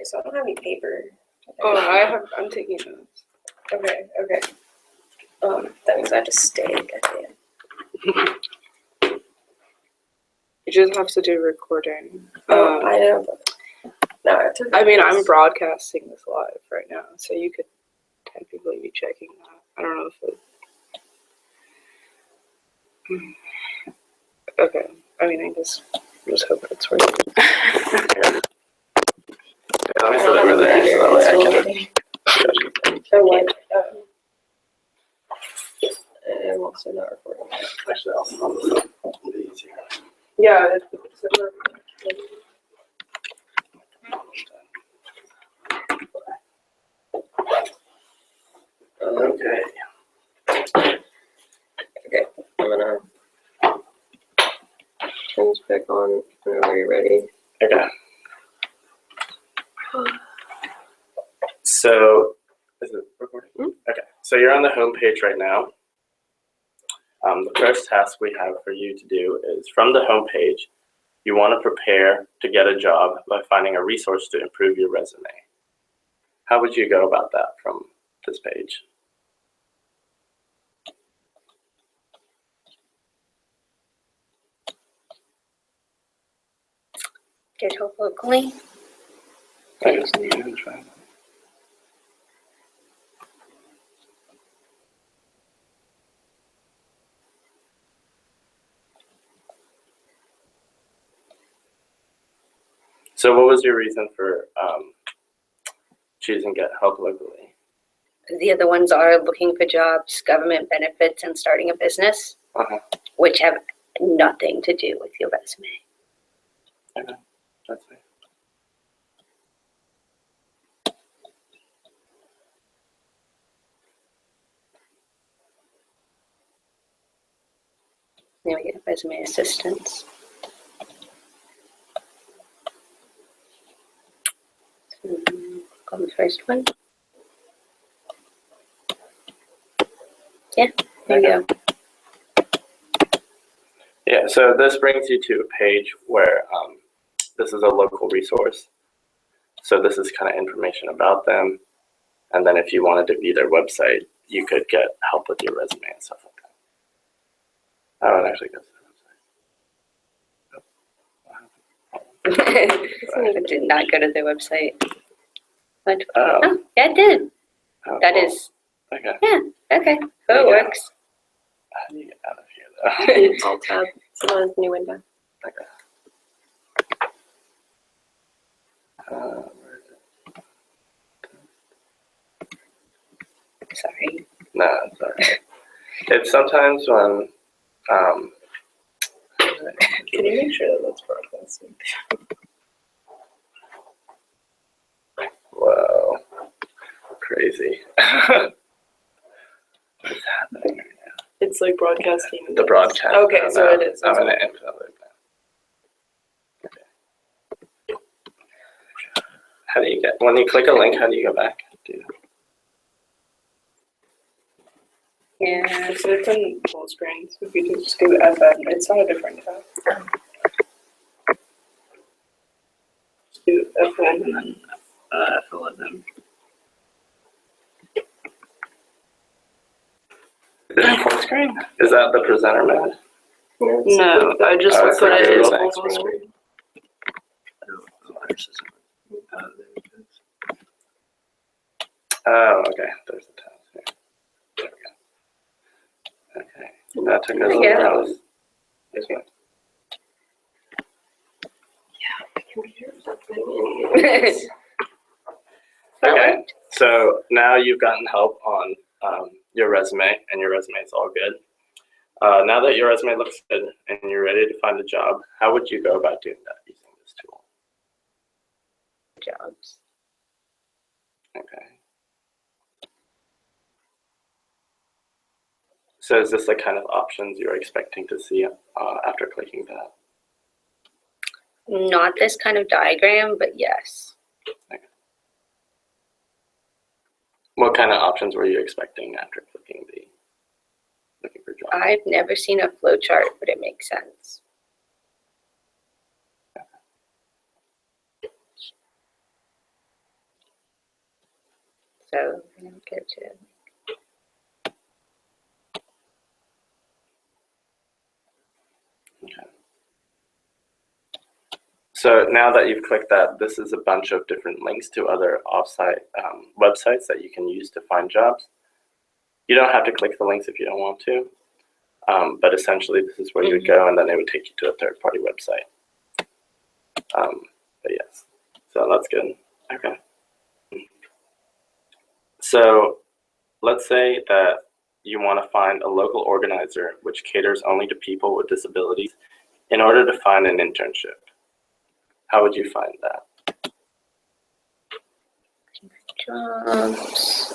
so I don't have any paper. Oh, I'm taking notes. Okay. That means I have to stay at the end. You just have to do recording. I know, but no, I have to. I mean, I'm broadcasting this live right now, so you could technically be checking that. I don't know if it... Okay. I mean, I just hope it's working. Let me sit over there so that way I can. Oh, what? I'm also not recording. Actually, I'll be easier. Yeah. Okay. Okay, I'm gonna turn this back on whenever you're ready. Okay. So, is it recording? Okay. So you're on the home page right now. The first task we have for you to do is from the home page, you want to prepare to get a job by finding a resource to improve your resume. How would you go about that from this page? Get help locally. I just need to try. So what was your reason for choosing Get Help Locally? The other ones are looking for jobs, government benefits, and starting a business, which have nothing to do with your resume. Okay, that's fine. Then we get resume assistance. Click on the first one. Yeah, there you go. Yeah, so this brings you to a page where this is a local resource. So this is kind of information about them. And then if you wanted to view their website, you could get help with your resume and stuff like that. Oh, it actually goes to the website. It did not go to their website. But, Oh. Yeah, it did. Oh, That cool. is, Okay. yeah, okay. So it Yeah. works. How do you get out of here, though? Alt tab. Someone's new window. Okay. Where is it? Sorry. No, it's all right. It's sometimes when, Can you make sure that that's broadcasting? whoa, crazy. What's happening right now? It's like broadcasting. The broadcast. Okay, so now. it is. I'm in an infinite loop now. Okay. How do you get, when you click a link, how do you go back? Yeah. So it's in full screen. So if you just do FM, it's on a different tab. Just do FM and then FLSM. Is it in full screen? Is that the presenter mode? No, I just Oh, put it's like it in Google. full screen. Oh, okay. There's the tab here. There we go. Okay. That took us a Yeah. while. This one. Okay. So now you've gotten help on your resume, and your resume is all good. Now that your resume looks good and you're ready to find a job, how would you go about doing that using this tool? Jobs. Okay. So is this the kind of options you're expecting to see after clicking that? Not this kind of diagram, but yes. Okay. What kind of options were you expecting after clicking the looking for jobs? I've never seen a flow chart, but it makes sense. So I'm gonna go to So now that you've clicked that, this is a bunch of different links to other offsite websites that you can use to find jobs. You don't have to click the links if you don't want to, but essentially this is where you would go, and then it would take you to a third-party website. But yes, so that's good. Okay. So let's say that you want to find a local organizer which caters only to people with disabilities in order to find an internship. How would you find that? jobs.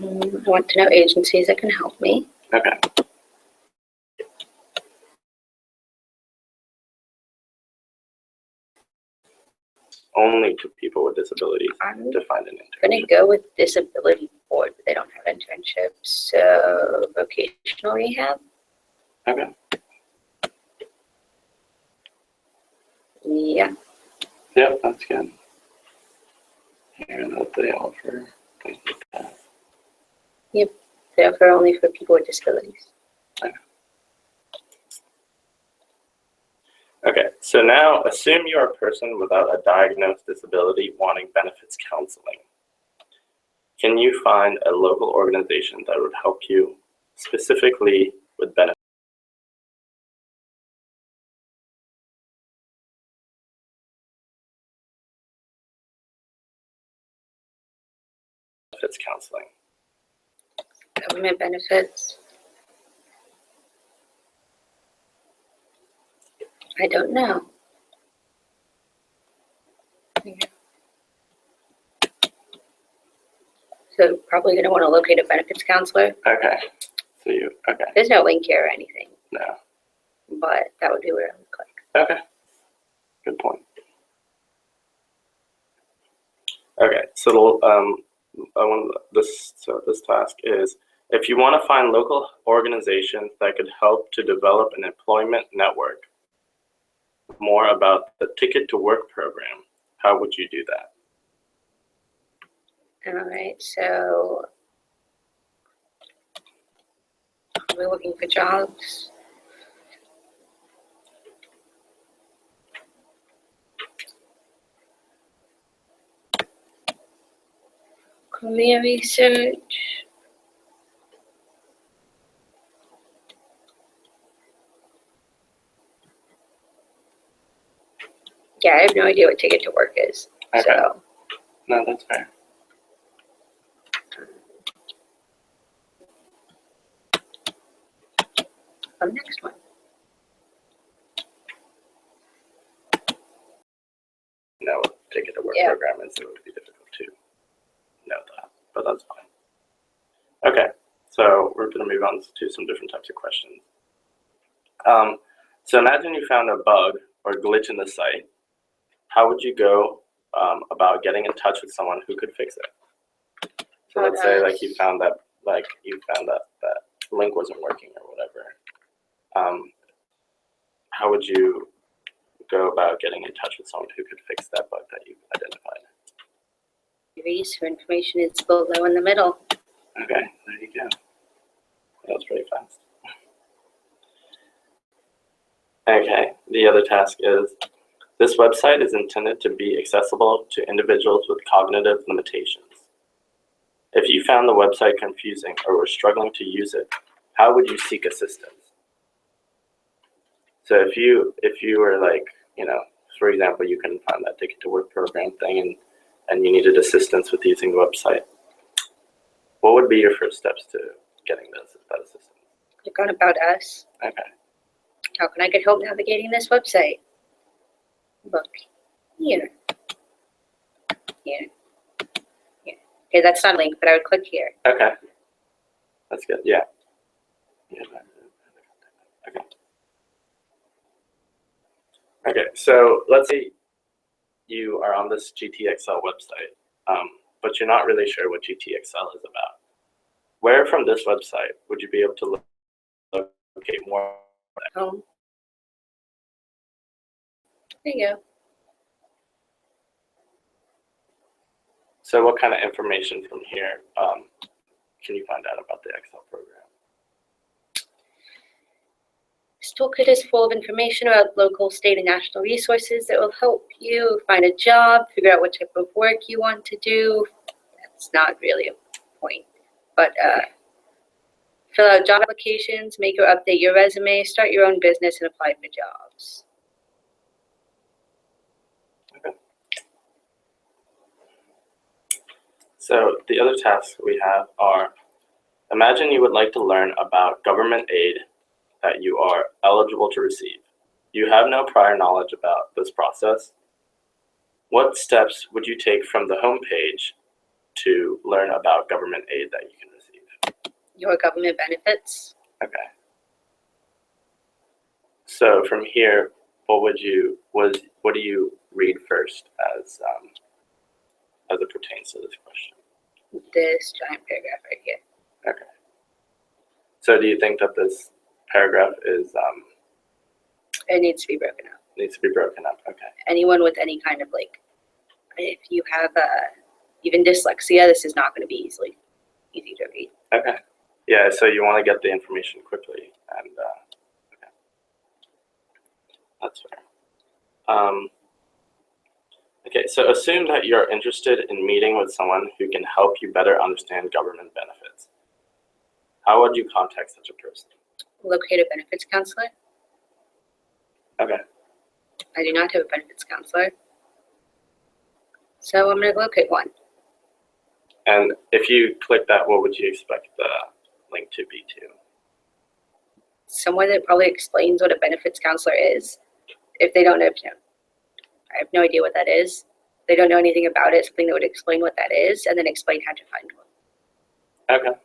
I want to know agencies that can help me. Okay. Only to people with disabilities I'm to find an gonna internship. go with disability board, but they don't have internships, so vocational rehab. Okay. Yeah, Yep, that's good. Here, that they offer. they offer only for people with disabilities. Okay, so now assume you're a person without a diagnosed disability wanting benefits counseling. Can you find a local organization that would help you specifically with benefits counseling? Government benefits. I don't know. So probably gonna want to locate a benefits counselor. Okay, so okay, There's no link here or anything, no. but that would be where I would click. Okay, good point. Okay, so this task is, if you want to find local organizations that could help to develop an employment network, more about the Ticket to Work program, how would you do that? All right, so we're looking for jobs. Career research. Yeah, I have no idea what Ticket to Work is. Okay. So No, that's fair. on the next one. Know what Ticket to Work Yeah. program is, it would be difficult to know that, but that's fine. Okay, so we're going to move on to some different types of questions. So imagine you found a bug or glitch in the site. How would you go about getting in touch with someone who could fix it? So let's say like you found that that link wasn't working or whatever. How would you go about getting in touch with someone who could fix that bug that you've identified? Reads for information is below in the middle. Okay, there you go. That was pretty fast. Okay, the other task is, this website is intended to be accessible to individuals with cognitive limitations. If you found the website confusing or were struggling to use it, how would you seek assistance? So if you were like, for example, you couldn't find that Ticket to Work program thing and you needed assistance with using the website, what would be your first steps to getting that assistance? Click on About Us. Okay. How can I get help navigating this website? Look here. Here. Here. Okay, that's not a link, but I would click here. Okay. That's good. Yeah. Okay. Okay. So let's say you are on this GTXL website, but you're not really sure what GTXL is about. Where from this website would you be able to locate more? Home. There you go. So what kind of information from here can you find out about the Excel program? This toolkit is full of information about local, state, and national resources that will help you find a job, figure out what type of work you want to do. That's not really a point, but fill out job applications, make or update your resume, start your own business, and apply for jobs. So the other tasks we have are, imagine you would like to learn about government aid that you are eligible to receive. You have no prior knowledge about this process. What steps would you take from the home page to learn about government aid that you can receive? Your government benefits. Okay. So from here, what do you read first as it pertains to this question? This giant paragraph right here. Okay. So do you think that this paragraph is It needs to be broken up. needs to be broken up? Okay. Anyone with any kind of if you have even dyslexia, this is not going to be easy to read. Okay. Yeah. So you want to get the information quickly, and okay, that's fair. Okay. So assume that you're interested in meeting with someone who can help you better understand government benefits. How would you contact such a person? Locate a benefits counselor. Okay. I do not have a benefits counselor, so I'm going to locate one. And if you click that, what would you expect the link to be to? Someone that probably explains what a benefits counselor is. If they don't know, I have no idea what that is. They don't know anything about it, something that would explain what that is, and then explain how to find one. Okay.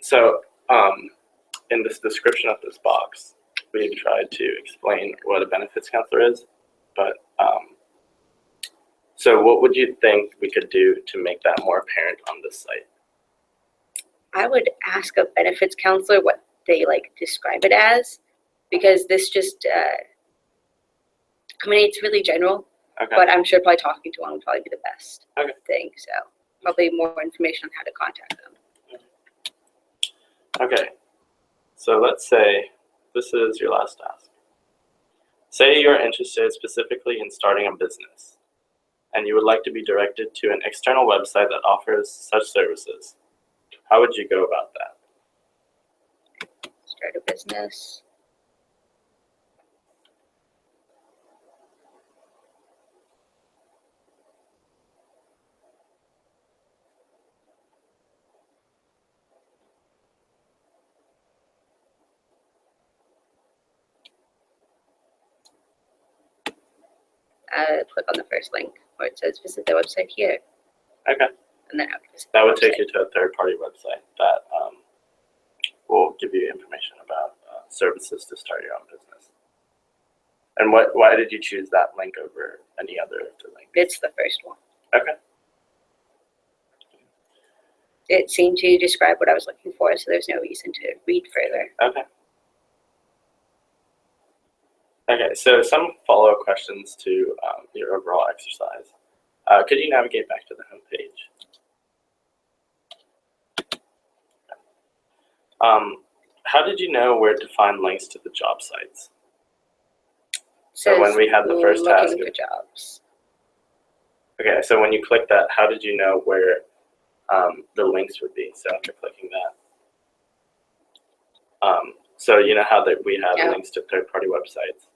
So, in this description of this box, we tried to explain what a benefits counselor is, but so what would you think we could do to make that more apparent on this site? I would ask a benefits counselor what they describe it as, because this just, it's really general, Okay. but I'm sure probably talking to one would probably be the best Okay. thing. So probably more information on how to contact them. Okay. So let's say this is your last task. Say you're interested specifically in starting a business, and you would like to be directed to an external website that offers such services. How would you go about that? Start a business. Click on the first link where it says visit the website here, Okay. and then I would visit That the would take website. you to a third-party website that will give you information about services to start your own business. And why did you choose that link over any other of the links? It's the first one. Okay. It seemed to describe what I was looking for, so there's no reason to read further. Okay. Okay, so some follow-up questions to your overall exercise. Could you navigate back to the home page? How did you know where to find links to the job sites? So when we had the first task, looking for jobs. okay, so when you click that, how did you know where the links would be? So after clicking that, so you know how that we have Yeah. links to third-party websites.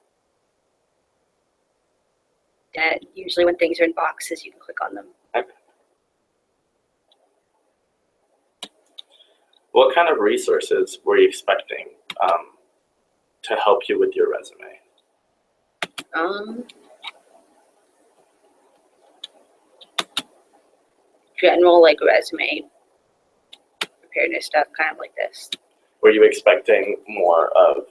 And usually when things are in boxes, you can click on them. Okay. What kind of resources were you expecting to help you with your resume? General resume preparedness stuff, kind of like this. Were you expecting more of,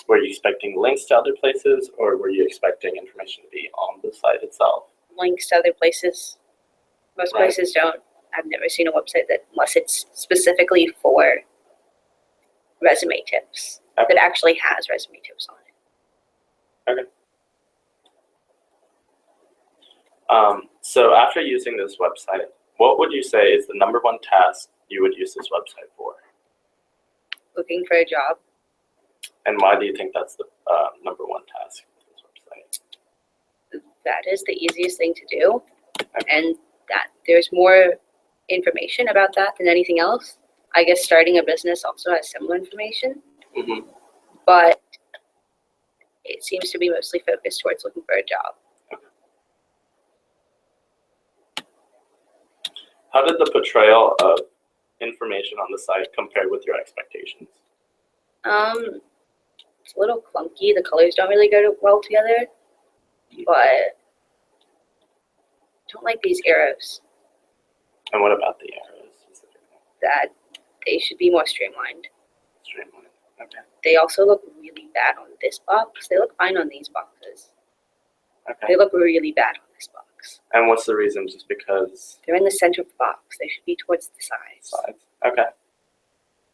were you expecting links to other places, or were you expecting information to be on the site itself? Links to other places. Most Right. places don't. I've never seen a website that, unless it's specifically for resume tips, Okay. that actually has resume tips on it. So after using this website, what would you say is the number one task you would use this website for? Looking for a job. And why do you think that's the number one task of this website? That is the easiest thing to do, and that there's more information about that than anything else. I guess starting a business also has similar information, Mm-hmm. but it seems to be mostly focused towards looking for a job. How did the portrayal of information on the site compare with your expectations? It's a little clunky. The colors don't really go well together, but don't like these arrows. And what about the arrows specifically? That they should be more streamlined. Streamlined. Okay. They also look really bad on this box. They look fine on these boxes. Okay. They look really bad on this box. And what's the reason? Just because They're in the center of the box. They should be towards the sides. sides? Okay.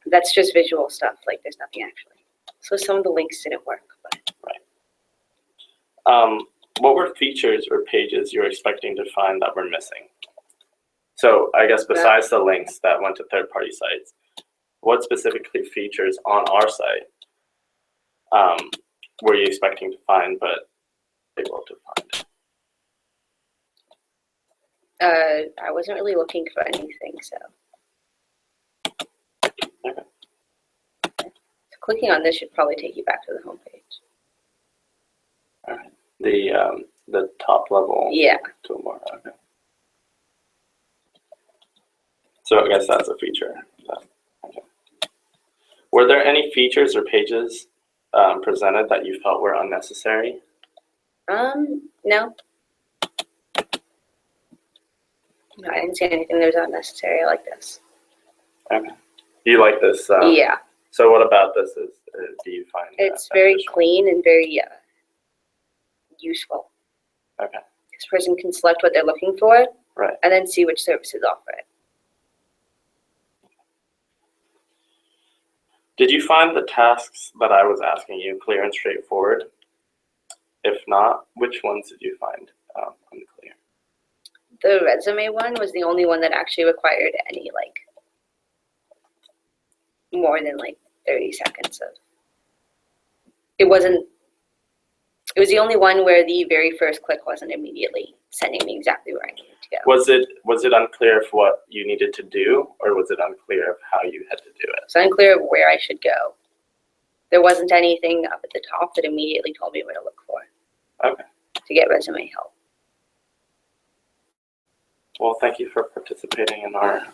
That's just visual stuff. Like there's nothing actually. So some of the links didn't work, but What were features or pages you were expecting to find that were missing? So I guess besides the links that went to third-party sites, what specifically features on our site were you expecting to find but able to find? I wasn't really looking for anything. So Okay. clicking on this should probably take you back to the homepage. All right. The top level Yeah. toolbar. Okay. So I guess that's a feature. Okay. Were there any features or pages presented that you felt were unnecessary? No. No, I didn't see anything that was unnecessary. I like this. Okay. You like this? Yeah. So what about this do you find? It's very beneficial? clean and very useful. Okay. This person can select what they're looking for Right. and then see which services offer it. Did you find the tasks that I was asking you clear and straightforward? If not, which ones did you find unclear? The resume one was the only one that actually required any more than 30 seconds of. It was the only one where the very first click wasn't immediately sending me exactly where I needed to go. Was it unclear of what you needed to do, or was it unclear of how you had to do it? It's unclear of where I should go. There wasn't anything up at the top that immediately told me where to look for. Okay. To get resume help. Well, thank you for participating in our